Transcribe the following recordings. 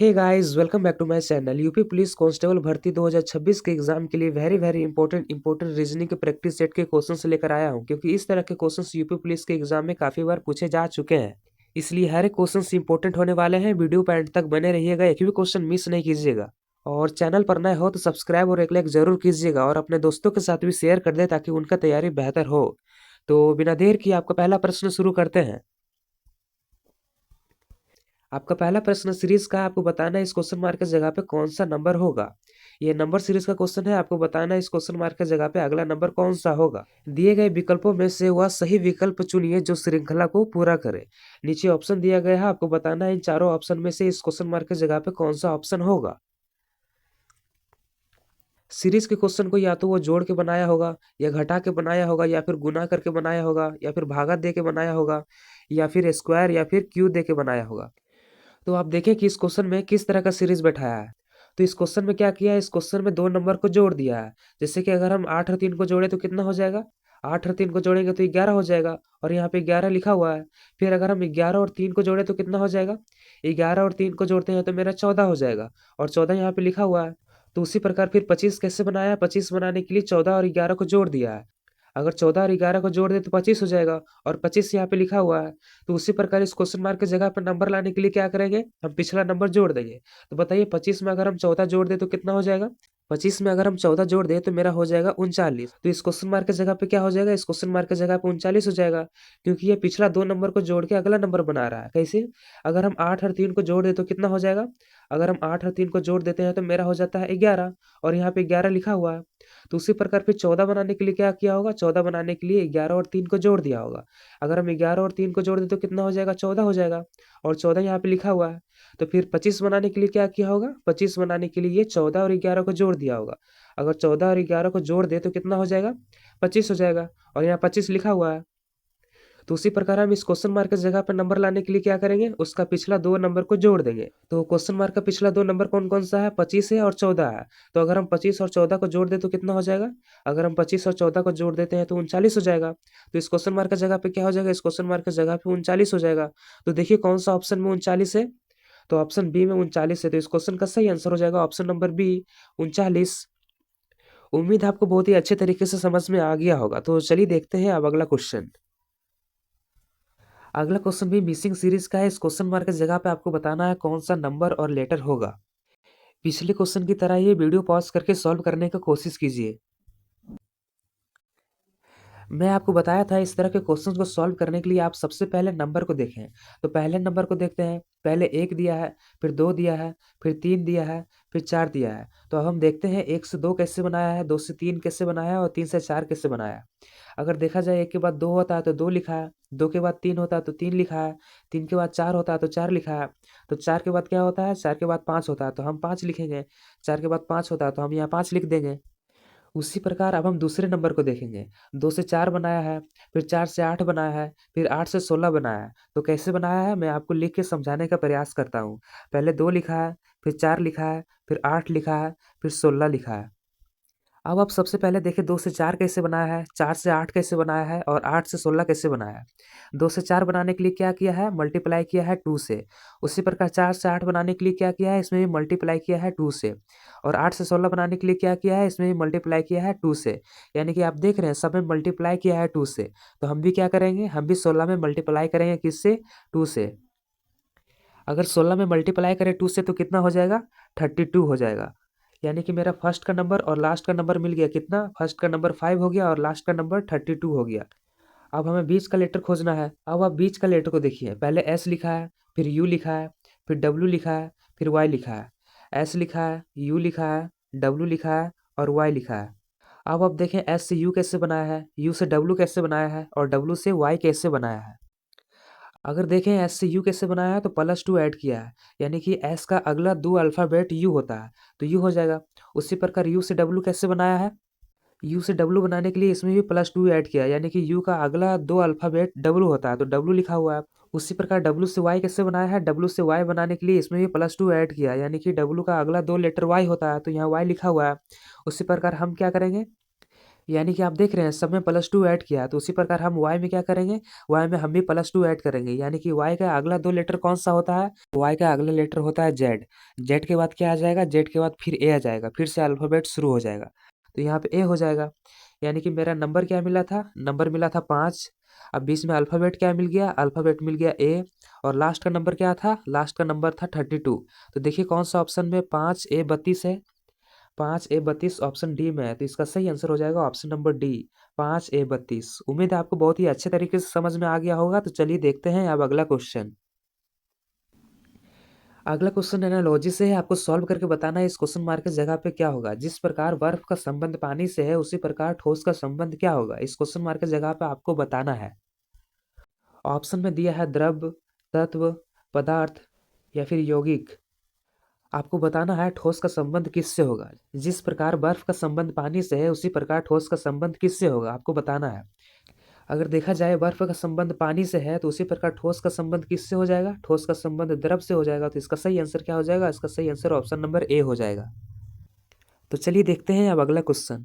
Hey guys, welcome back to my channel. UP police constable भर्ती 2026 के exam के लिए वेरी वेरी इंपॉर्टेंट रीजनिंग के प्रैक्टिस सेट के क्वेश्चंस लेकर आया हूं, क्योंकि इस तरह के क्वेश्चंस यूपी पुलिस के एग्जाम में काफी बार पूछे जा चुके हैं। इसलिए हर एक क्वेश्चंस इंपॉर्टेंट होने वाले हैं। वीडियो पे एंड तक बने रहिएगा, एक भी क्वेश्चन मिस नहीं कीजिएगा। और चैनल पर नए हो तो सब्सक्राइब और एक लाइक जरूर कीजिएगा, और अपने दोस्तों के साथ भी शेयर कर दे ताकि उनका तैयारी बेहतर हो। तो बिना देर किए आपका पहला प्रश्न शुरू करते हैं। आपका पहला प्रश्न सीरीज का है, आपको बताना है इस क्वेश्चन मार्क की जगह पे कौन सा नंबर होगा। ये नंबर सीरीज का क्वेश्चन है, आपको बताना है इस क्वेश्चन मार्क की जगह पे अगला नंबर कौन सा होगा। दिए गए विकल्पों में से वह सही विकल्प चुनिए जो श्रृंखला को पूरा करे। नीचे ऑप्शन दिया गया है, आपको बताना है इन चारों ऑप्शन में से इस क्वेश्चन मार्क की जगह पे कौन सा ऑप्शन होगा। सीरीज के क्वेश्चन को या तो वो जोड़ के बनाया होगा, या घटा के बनाया होगा, या फिर गुना करके बनाया होगा, या फिर भागा दे के बनाया होगा, या फिर स्क्वायर या फिर क्यू दे के बनाया होगा। तो आप देखें कि इस क्वेश्चन में किस तरह का सीरीज बैठाया है। तो इस क्वेश्चन में क्या किया है, इस क्वेश्चन में दो नंबर को जोड़ दिया है। जैसे कि अगर हम 8 और 3 को जोड़े तो कितना हो जाएगा, 8 और 3 को जोड़ेंगे तो 11 हो जाएगा, और यहाँ पे 11 लिखा हुआ है। फिर अगर हम 11 और 3 को जोड़े तो कितना हो जाएगा, 11 और 3 को जोड़ते हैं तो मेरा 14 हो जाएगा, और 14 यहाँ पे लिखा हुआ है। तो उसी प्रकार फिर 25 कैसे बनाया, 25 बनाने के लिए 14 और 11 को जोड़ दिया है। अगर 14 और 11 को जोड़ दे तो 25 हो जाएगा, और 25 यहाँ पे लिखा हुआ है। तो उसी प्रकार इस क्वेश्चन मार्क की जगह पर नंबर लाने के लिए क्या करेंगे, हम पिछला नंबर जोड़ देंगे। तो बताइए 25 में अगर हम 14 जोड़ दे तो कितना हो जाएगा, 25 में अगर हम 14 जोड़ दे तो मेरा हो जाएगा 39। तो इस क्वेश्चन मार्क की जगह पे क्या हो जाएगा, इस क्वेश्चन मार्क की जगह पे 39 हो जाएगा, क्योंकि ये पिछला दो नंबर को जोड़ के अगला नंबर बना रहा है। कैसे, अगर हम 8 और 3 को जोड़ दे तो कितना हो जाएगा, अगर हम 8 और 3 को जोड़ देते हैं तो मेरा हो जाता है 11, और यहाँ पे 11 लिखा हुआ है। तो उसी प्रकार फिर 14 बनाने के लिए क्या किया होगा, 14 बनाने के लिए 11 और 3 को जोड़ दिया होगा। अगर हम 11 और 3 को जोड़ दें तो कितना हो जाएगा, 14 हो जाएगा, और 14 यहाँ पे लिखा हुआ है। तो फिर 25 बनाने के लिए क्या किया होगा, 25 बनाने के लिए ये 14 और 11 को जोड़ दिया होगा। अगर 14 और 11 को जोड़ दे तो कितना हो जाएगा, 25 हो जाएगा, और यहाँ 25 लिखा हुआ है। तो उसी प्रकार हम इस क्वेश्चन मार्क की जगह पर नंबर लाने के लिए क्या करेंगे, उसका पिछला दो नंबर को जोड़ देंगे। तो क्वेश्चन मार्क का पिछला दो नंबर कौन कौन सा है, 25 है और 14 है। तो अगर हम 25 और 14 को जोड़ दे तो कितना हो जाएगा, अगर हम 25 और 14 को जोड़ देते हैं तो 39 हो जाएगा। तो इस क्वेश्चन मार्क की जगह पे क्या हो जाएगा, इस क्वेश्चन मार्क की जगह पे 39 हो जाएगा। तो देखिए कौन सा ऑप्शन में 39 है, तो ऑप्शन बी में 39 है। तो इस क्वेश्चन का सही आंसर हो जाएगा ऑप्शन नंबर बी, 39। उम्मीद है आपको बहुत ही अच्छे तरीके से समझ में आ गया होगा। तो चलिए देखते हैं अब अगला क्वेश्चन। अगला क्वेश्चन भी मिसिंग सीरीज का है। इस क्वेश्चन मार्क की जगह पे आपको बताना है कौन सा नंबर और लेटर होगा। पिछले क्वेश्चन की तरह ये वीडियो पॉज करके सॉल्व करने की कोशिश कीजिए। मैं आपको बताया था इस तरह के क्वेश्चंस को सॉल्व करने के लिए आप सबसे पहले नंबर को देखें। तो पहले नंबर को देखते हैं, पहले 1 दिया है, फिर 2 दिया है, फिर 3 दिया है, फिर 4 दिया है। तो अब हम देखते हैं 1 से 2 कैसे बनाया है, 2 से 3 कैसे बनाया है, और 3 से 4 कैसे बनाया है। अगर देखा जाए 1 के बाद 2 होता है तो 2 लिखा है, 2 के बाद 3 होता है तो 3 लिखा है, 3 के बाद 4 होता है तो 4 लिखा है। तो 4 के बाद क्या होता है, 4 के बाद 5 होता है तो हम 5 लिखेंगे, 4 के बाद 5 होता है तो हम यहाँ 5 लिख देंगे। उसी प्रकार अब हम दूसरे नंबर को देखेंगे। 2 से 4 बनाया है, फिर 4 से 8 बनाया है, फिर 8 से 16 बनाया है। तो कैसे बनाया है मैं आपको लिख के समझाने का प्रयास करता हूँ। पहले 2 लिखा है, फिर 4 लिखा है, फिर 8 लिखा है, फिर 16 लिखा है। अब आप सबसे पहले देखें 2 से 4 कैसे बनाया है, 4 से 8 कैसे बनाया है, और 8 से 16 कैसे बनाया है। 2 से 4 बनाने के लिए क्या किया है, मल्टीप्लाई किया है 2 से। उसी प्रकार 4 से 8 बनाने के लिए क्या किया है, इसमें भी मल्टीप्लाई किया है 2 से। और 8 से 16 बनाने के लिए क्या किया है, इसमें भी मल्टीप्लाई किया है 2 से। यानी कि आप देख रहे हैं सब में मल्टीप्लाई किया है 2 से। तो हम भी क्या करेंगे, हम भी 16 में मल्टीप्लाई करेंगे किससे, 2 से। अगर 16 में मल्टीप्लाई करें 2 से तो कितना हो जाएगा, 32 हो जाएगा। यानी कि मेरा फर्स्ट का नंबर और लास्ट का नंबर मिल गया, कितना, फर्स्ट का नंबर 5 हो गया और लास्ट का नंबर 32 हो गया। अब हमें बीच का लेटर खोजना है। अब आप बीच का लेटर को देखिए, पहले एस लिखा है, फिर यू लिखा है, फिर डब्ल्यू लिखा है, फिर वाई लिखा है। एस लिखा है, यू लिखा है, डब्ल्यू लिखा है, और वाई लिखा है। अब आप देखें एस से यू कैसे बनाया है, यू से डब्ल्यू कैसे बनाया है, और डब्ल्यू से वाई कैसे बनाया है। अगर देखें एस से यू कैसे बनाया है तो +2 ऐड किया है, यानी कि एस का अगला दो अल्फ़ाबेट यू होता है तो यू हो जाएगा। उसी प्रकार यू से डब्ल्यू कैसे बनाया है, यू से डब्ल्यू बनाने के लिए इसमें भी +2 ऐड किया है, यानी कि यू का अगला दो अल्फ़ाबेट डब्ल्यू होता है तो डब्ल्यू लिखा हुआ है। उसी प्रकार डब्ल्यू से वाई कैसे बनाया है, डब्ल्यू से वाई बनाने के लिए इसमें भी +2 ऐड किया है, यानी कि डब्ल्यू का अगला दो लेटर वाई होता है तो यहाँ वाई लिखा हुआ है। उसी प्रकार हम क्या करेंगे, यानी कि आप देख रहे हैं सब में +2 ऐड किया है, तो उसी प्रकार हम y में क्या करेंगे, y में हम भी +2 ऐड करेंगे। यानी कि y का अगला 2 लेटर कौन सा होता है, y का अगला लेटर होता है z। z के बाद क्या आ जाएगा, z के बाद फिर a आ जाएगा, फिर से अल्फाबेट शुरू हो जाएगा, तो यहाँ पे a हो जाएगा। यानी कि मेरा नंबर क्या मिला था, नंबर मिला था 5। अब बीच में अल्फाबेट क्या मिल गया, अल्फाबेट मिल गया a, और लास्ट का नंबर क्या था, लास्ट का नंबर था 32। तो देखिए कौन सा ऑप्शन में 5A32 है, 5A32 ऑप्शन डी में है, तो इसका सही आंसर हो जाएगा ऑप्शन नंबर डी, 5A32। उम्मीद है आपको बहुत ही अच्छे तरीके से समझ में आ गया होगा। तो चलिए देखते हैं अब अगला क्वेश्चन। अगला क्वेश्चन एनालॉजी से है, आपको सॉल्व करके बताना है इस क्वेश्चन मार्क की जगह पे क्या होगा। जिस प्रकार बर्फ का संबंध पानी से है उसी प्रकार ठोस का संबंध क्या होगा, इस क्वेश्चन मार्क की जगह पे आपको बताना है। ऑप्शन में दिया है द्रव, तत्व, पदार्थ या फिर यौगिक। आपको बताना है ठोस का संबंध किससे होगा। जिस प्रकार बर्फ का संबंध पानी से है उसी प्रकार ठोस का संबंध किससे होगा, आपको बताना है। अगर देखा जाए बर्फ का संबंध पानी से है तो उसी प्रकार ठोस का संबंध किससे हो जाएगा, ठोस का संबंध द्रव से हो जाएगा। तो इसका सही आंसर क्या हो जाएगा, इसका सही आंसर ऑप्शन नंबर ए हो जाएगा। तो चलिए देखते हैं अब अगला क्वेश्चन।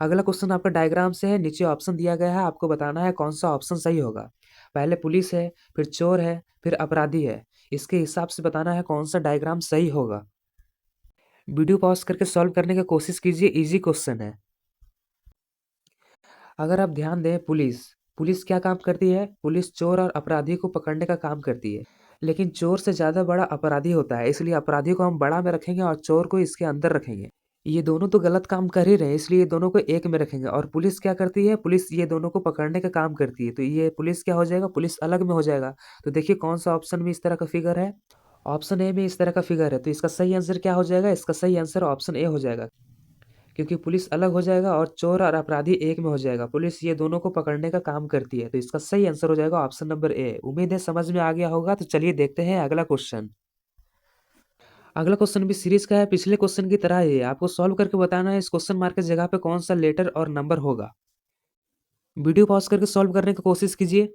अगला क्वेश्चन आपका डायग्राम से है, नीचे ऑप्शन दिया गया है, आपको बताना है कौन सा ऑप्शन सही होगा। पहले पुलिस है, फिर चोर है, फिर अपराधी है। इसके हिसाब से बताना है कौन सा डायग्राम सही होगा। वीडियो पॉज करके सॉल्व करने की कोशिश कीजिए, इजी क्वेश्चन है। अगर आप ध्यान दें, पुलिस पुलिस क्या काम करती है, पुलिस चोर और अपराधी को पकड़ने का काम करती है। लेकिन चोर से ज्यादा बड़ा अपराधी होता है, इसलिए अपराधी को हम बड़ा में रखेंगे और चोर को इसके अंदर रखेंगे। ये दोनों तो गलत काम कर ही रहे हैं, इसलिए ये दोनों को एक में रखेंगे। और पुलिस क्या करती है, पुलिस ये दोनों को पकड़ने का काम करती है, तो ये पुलिस क्या हो जाएगा, पुलिस अलग में हो जाएगा। तो देखिए कौन सा ऑप्शन में इस तरह का फिगर है, ऑप्शन ए में इस तरह का फिगर है। तो इसका सही आंसर क्या हो जाएगा, इसका सही आंसर ऑप्शन ए हो जाएगा, क्योंकि पुलिस अलग हो जाएगा और चोर और अपराधी एक में हो जाएगा। पुलिस ये दोनों को पकड़ने का काम करती है, तो इसका सही आंसर हो जाएगा ऑप्शन नंबर ए। उम्मीद है समझ में आ गया होगा। तो चलिए देखते हैं अगला क्वेश्चन। अगला क्वेश्चन भी सीरीज का है, पिछले क्वेश्चन की तरह ही है। आपको सॉल्व करके बताना है इस क्वेश्चन मार्क की जगह पे कौन सा लेटर और नंबर होगा। वीडियो पॉज करके सॉल्व करने की कोशिश कीजिए।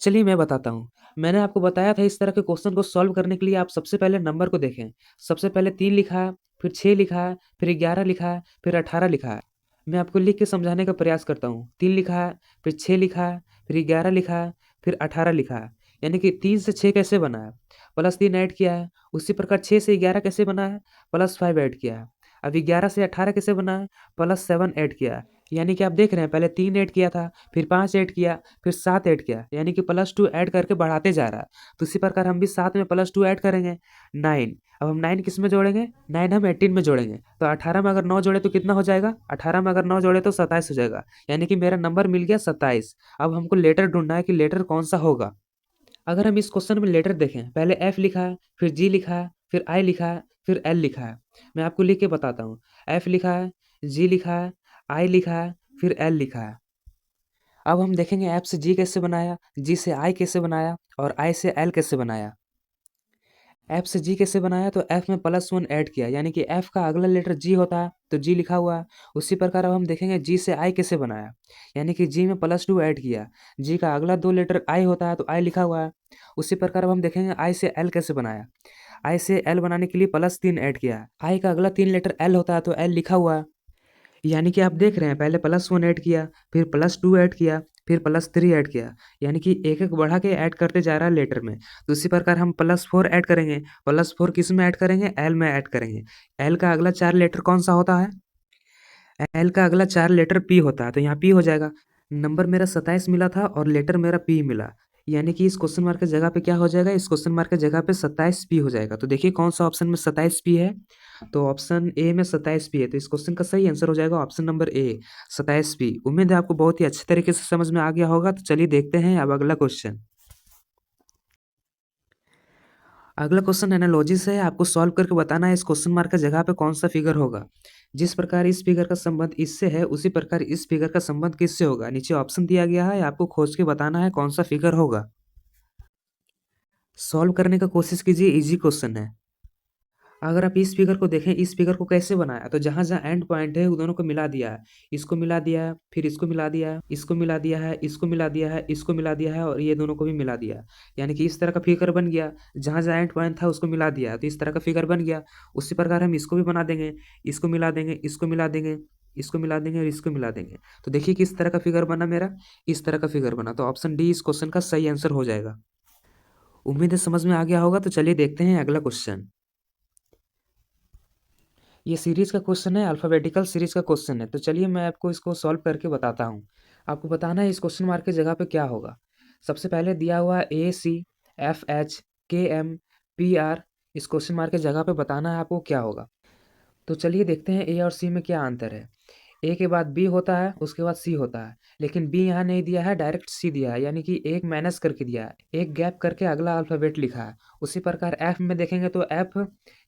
चलिए मैं बताता हूँ। मैंने आपको बताया था इस तरह के क्वेश्चन को सॉल्व करने के लिए आप सबसे पहले नंबर को देखें। सबसे पहले 3 लिखा है, फिर 6 लिखा है, फिर 11 लिखा है, फिर 18 लिखा है। मैं आपको लिख के समझाने का प्रयास करता हूँ। 3 लिखा है, फिर 6 लिखा है, फिर 11 लिखा है, फिर 18 लिखा है। यानी कि 3 से 6 कैसे बना है, +3 ऐड किया है। उसी प्रकार 6 से 11 कैसे बना है, +5 ऐड किया है। अब 11 से 18 कैसे बना है, +7 ऐड किया है। यानी कि आप देख रहे हैं पहले 3 ऐड किया था, फिर 5 ऐड किया, फिर 7 ऐड किया, यानी कि +2 ऐड करके बढ़ाते जा रहा है। तो इसी प्रकार हम भी साथ में +2 ऐड करेंगे, 9। अब हम 9 किस में जोड़ेंगे, 9 हम 18 में जोड़ेंगे। तो 18 में अगर 9 जोड़े तो कितना हो जाएगा, 18 में अगर 9 जोड़े तो 27 हो जाएगा। यानी कि मेरा नंबर मिल गया 27। अब हमको लेटर ढूंढना है कि लेटर कौन सा होगा। अगर हम इस क्वेश्चन में लेटर देखें, पहले एफ लिखा है, फिर जी लिखा है, फिर आई लिखा है, फिर एल लिखा है। मैं आपको लिख के बताता हूँ। एफ लिखा है, जी लिखा है, आई लिखा है, फिर एल लिखा है। अब हम देखेंगे एफ से जी कैसे बनाया, जी से आई कैसे बनाया, और आई से एल कैसे बनाया। एफ से जी कैसे बनाया, तो एफ में +1 ऐड किया, यानी कि एफ का अगला लेटर जी होता है, तो जी लिखा हुआ है। उसी प्रकार अब हम देखेंगे जी से आई कैसे बनाया, यानी कि जी में +2 ऐड किया। जी का अगला 2 लेटर आई होता है, तो आई लिखा हुआ है। उसी प्रकार अब हम देखेंगे आई से एल कैसे बनाया। आई से एल बनाने के लिए +3 ऐड किया। आई का अगला 3 लेटर एल होता है, तो एल लिखा हुआ है। यानी कि आप देख रहे हैं पहले +1 ऐड किया, फिर +2 ऐड किया, फिर +3 ऐड किया, यानी कि एक एक बढ़ा के ऐड करते जा रहा है लेटर में। तो इसी प्रकार हम +4 ऐड करेंगे। +4 किस में ऐड करेंगे, एल में ऐड करेंगे। एल का अगला 4 लेटर कौन सा होता है, एल का अगला 4 लेटर पी होता है, तो यहाँ पी हो जाएगा। नंबर मेरा 27 मिला था और लेटर मेरा पी मिला, यानी कि इस क्वेश्चन मार्क की जगह पे क्या हो जाएगा, इस क्वेश्चन मार्क की जगह पे 27 पी हो जाएगा। तो देखिए कौन सा ऑप्शन में 27 पी है, तो ऑप्शन ए में 27 पी है। तो इस क्वेश्चन का सही आंसर हो जाएगा ऑप्शन नंबर ए, 27 पी। उम्मीद है आपको बहुत ही अच्छे तरीके से समझ में आ गया होगा। तो चलिए देखते हैं अब अगला क्वेश्चन। अगला क्वेश्चन एनालॉजी से है, आपको सॉल्व करके बताना है इस क्वेश्चन मार्क की जगह पे कौन सा फिगर होगा। जिस प्रकार इस फिगर का संबंध इससे है उसी प्रकार इस फिगर का संबंध किससे होगा। नीचे ऑप्शन दिया गया है, आपको खोज के बताना है कौन सा फिगर होगा। सॉल्व करने का कोशिश कीजिए, इजी क्वेश्चन है। अगर आप इस फिगर को देखें, इस फिगर को कैसे बनाया, तो जहाँ जहाँ एंड पॉइंट है, उन दोनों को मिला दिया है। इसको मिला दिया है, फिर इसको मिला दिया है, इसको मिला दिया है, इसको मिला दिया है, इसको मिला दिया है, और ये दोनों को भी मिला दिया है। यानी कि इस तरह का फिगर बन गया। जहाँ जहाँ एंड पॉइंट था उसको मिला दिया, तो इस तरह का फिगर बन गया। उसी प्रकार हम इसको भी बना देंगे, इसको मिला देंगे, इसको मिला देंगे, इसको मिला देंगे और इसको मिला देंगे। तो देखिए किस तरह का फिगर बना मेरा, इस तरह का फिगर बना। तो ऑप्शन डी इस क्वेश्चन का सही आंसर हो जाएगा। उम्मीद है समझ में आ गया होगा। तो चलिए देखते हैं अगला क्वेश्चन। ये सीरीज का क्वेश्चन है, अल्फ़ाबेटिकल सीरीज का क्वेश्चन है। तो चलिए मैं आपको इसको सॉल्व करके बताता हूँ। आपको बताना है इस क्वेश्चन मार्क की जगह पे क्या होगा। सबसे पहले दिया हुआ ACFHKMPR, इस क्वेश्चन मार्क की जगह पे बताना है आपको क्या होगा। तो चलिए देखते हैं ए और सी में क्या अंतर है। ए के बाद बी होता है, उसके बाद सी होता है, लेकिन बी यहाँ नहीं दिया है, डायरेक्ट सी दिया है, यानी कि एक माइनस करके दिया है, एक गैप करके अगला अल्फ़ाबेट लिखा है। उसी प्रकार एफ में देखेंगे तो एफ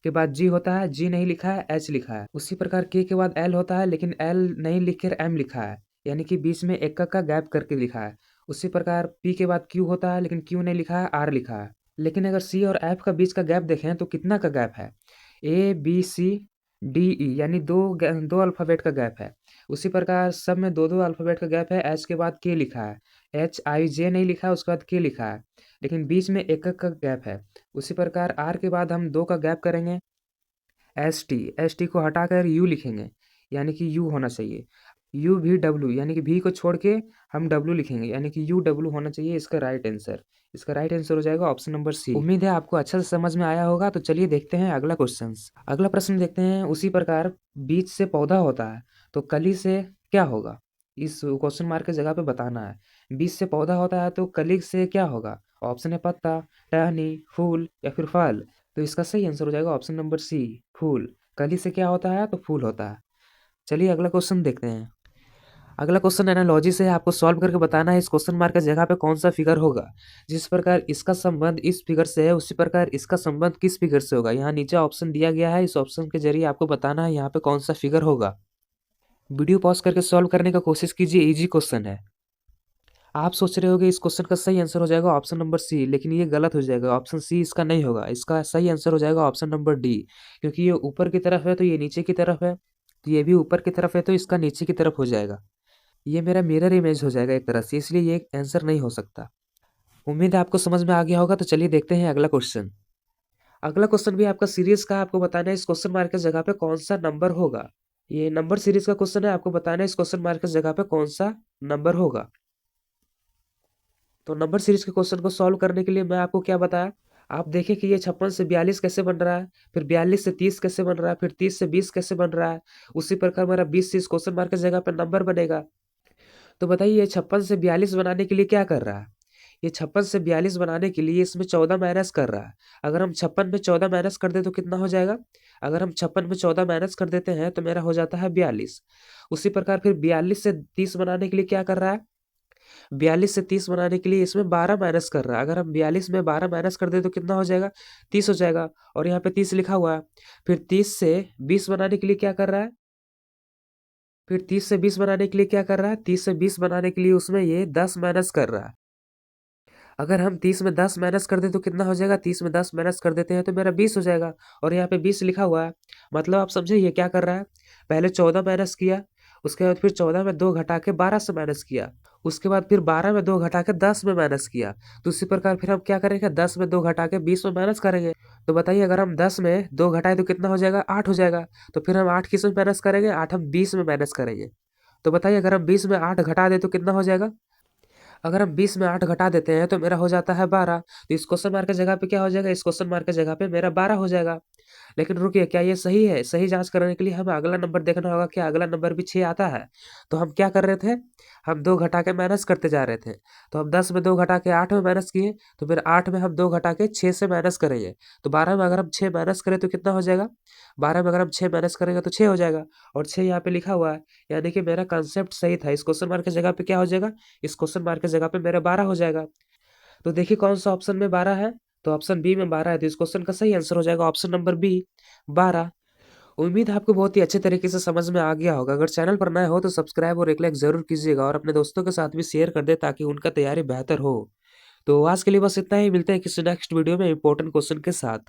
के बाद जी होता है, जी नहीं लिखा है, एच लिखा है। उसी प्रकार के बाद एल होता है, लेकिन एल नहीं लिखकर एम लिखा है, यानी कि बीच में एक का गैप करके लिखा है। उसी प्रकार पी के बाद क्यू होता है, लेकिन क्यू नहीं लिखा है, आर लिखा है। लेकिन अगर सी और एफ का बीच का गैप देखें तो कितना का गैप है, ABCDE, यानी दो अल्फ़ाबेट का गैप है। उसी प्रकार सब में दो दो अल्फ़ाबेट का गैप है। एच के बाद के लिखा है, HIJ नहीं लिखा है, उसके बाद के लिखा है, लेकिन बीच में एक का गैप है। उसी प्रकार आर के बाद हम दो का गैप करेंगे, एस टी को हटाकर यू लिखेंगे, यानी कि यू होना चाहिए। UVW, यानी कि भी को छोड़ के हम डब्लू लिखेंगे, यानी कि UW होना चाहिए इसका राइट आंसर। इसका राइट आंसर हो जाएगा ऑप्शन नंबर सी। उम्मीद है आपको अच्छा से समझ में आया होगा। तो चलिए देखते हैं अगला क्वेश्चन। अगला प्रश्न देखते हैं। उसी प्रकार बीज से पौधा होता है, तो कली से क्या होगा, इस क्वेश्चन मार्क की जगह पे बताना है। बीज से पौधा होता है तो कली से क्या होगा। ऑप्शन है पत्ता, टहनी, फूल या फिर फल। तो इसका सही आंसर हो जाएगा ऑप्शन नंबर सी, फूल। कली से क्या होता है, तो फूल होता है। चलिए अगला क्वेश्चन देखते हैं। अगला क्वेश्चन एनालॉजी से है, आपको सॉल्व करके बताना है इस क्वेश्चन मार्क की जगह पे कौन सा फिगर होगा। जिस प्रकार इसका संबंध इस फिगर से है, उसी प्रकार इसका संबंध किस फिगर से होगा। यहाँ नीचे ऑप्शन दिया गया है, इस ऑप्शन के जरिए आपको बताना है यहाँ पे कौन सा फिगर होगा। वीडियो पॉज करके सॉल्व करने का कोशिश कीजिए, इजी क्वेश्चन है। आप सोच रहे होगे इस क्वेश्चन का सही आंसर हो जाएगा ऑप्शन नंबर सी, लेकिन ये गलत हो जाएगा। ऑप्शन सी इसका नहीं होगा, इसका सही आंसर हो जाएगा ऑप्शन नंबर डी। क्योंकि ये ऊपर की तरफ है तो ये नीचे की तरफ है, तो ये भी ऊपर की तरफ है तो इसका नीचे की तरफ हो जाएगा। ये मेरा मिरर इमेज हो जाएगा एक तरह से, इसलिए ये आंसर नहीं हो सकता। उम्मीद है आपको समझ में आ गया होगा। तो चलिए देखते हैं अगला क्वेश्चन। अगला क्वेश्चन भी आपका सीरीज का, आपको बताना है इस क्वेश्चन मार्क की जगह पे कौन सा नंबर होगा। ये नंबर सीरीज का क्वेश्चन है, आपको बताना है इस क्वेश्चन मार्क की जगह पे कौन सा नंबर होगा। तो नंबर सीरीज के क्वेश्चन को सॉल्व करने के लिए मैं आपको क्या बताया, आप देखें कि ये 56 से 42 कैसे बन रहा है, फिर 42 से 30 कैसे बन रहा है, फिर 30 से 20 कैसे बन रहा है। उसी प्रकार मेरा 20 से इस क्वेश्चन मार्क की जगह पे नंबर बनेगा। तो बताइए ये 56 से 42 बनाने के लिए क्या कर रहा है। ये 56 से 42 बनाने के लिए इसमें 14 माइनस कर रहा है। अगर हम 56 में 14 माइनस कर दे तो कितना हो जाएगा। अगर हम 56 में 14 माइनस कर देते हैं तो मेरा हो जाता है 42। उसी प्रकार फिर 42 से 30 बनाने के लिए क्या कर रहा है, 42 से 30 बनाने के लिए इसमें 12 माइनस कर रहा है। अगर हम 42 में 12 माइनस कर दे तो कितना हो जाएगा, 30 हो जाएगा। और यहाँ पे 30 लिखा हुआ है। फिर 30 से 20 बनाने के लिए क्या कर रहा है, फिर 30 से 20 बनाने के लिए क्या कर रहा है, 30 से 20 बनाने के लिए उसमें ये 10 माइनस कर रहा है। अगर हम 30 में 10 माइनस कर दे तो कितना हो जाएगा, 30 में 10 माइनस कर देते हैं तो मेरा 20 हो जाएगा। और यहाँ पे 20 लिखा हुआ है, मतलब आप समझे ये क्या कर रहा है, पहले 14 माइनस किया, उसके बाद फिर 14 में 2 घटा के 12 से माइनस किया, उसके बाद फिर 12 में 2 घटा के 10 में माइनस किया। तो उसी प्रकार फिर हम क्या करेंगे, 10 में 2 घटा के 20 में माइनस करेंगे। तो बताइए अगर हम 10 में 2 घटाए तो कितना हो जाएगा, 8 हो जाएगा। तो फिर हम 8 किस में माइनस करेंगे, 8 हम 20 में माइनस करेंगे। तो बताइए अगर हम 20 में 8 घटा दे तो कितना हो जाएगा। अगर हम 20 में 8 घटा देते हैं तो मेरा हो जाता है 12। तो इस क्वेश्चन मार्क की जगह पे क्या हो जाएगा, इस क्वेश्चन मार्क की जगह पे मेरा 12 हो जाएगा। लेकिन रुकिए, क्या ये सही है। सही जांच करने के लिए हमें अगला नंबर देखना होगा, क्या अगला नंबर भी 6 आता है। तो हम क्या कर रहे थे, हम 2 घटा के माइनस करते जा रहे थे। तो हम 10 में 2 घटा के 8 में माइनस किए, तो फिर 8 में हम 2 घटा के 6 से माइनस करेंगे। तो 12 में अगर हम 6 माइनस करें तो कितना हो जाएगा, 12 में अगर हम 6 माइनस करेंगे तो 6 हो जाएगा। और 6 यहाँ पे लिखा हुआ है, यानी कि मेरा कंसेप्ट सही था। इस क्वेश्चन मार्क की जगह पे क्या हो जाएगा, इस क्वेश्चन मार्क की जगह पे मेरा 12 हो जाएगा। तो देखिए कौन सा ऑप्शन में 12 है, तो ऑप्शन बी में 12 है। तो इस क्वेश्चन का सही आंसर हो जाएगा ऑप्शन नंबर बी, 12। उम्मीद है आपको बहुत ही अच्छे तरीके से समझ में आ गया होगा। अगर चैनल पर नए हो तो सब्सक्राइब और एक लाइक जरूर कीजिएगा, और अपने दोस्तों के साथ भी शेयर कर दे ताकि उनका तैयारी बेहतर हो। तो आज के लिए बस इतना ही, मिलते हैं किसी नेक्स्ट वीडियो में इंपॉर्टेंट क्वेश्चन के साथ।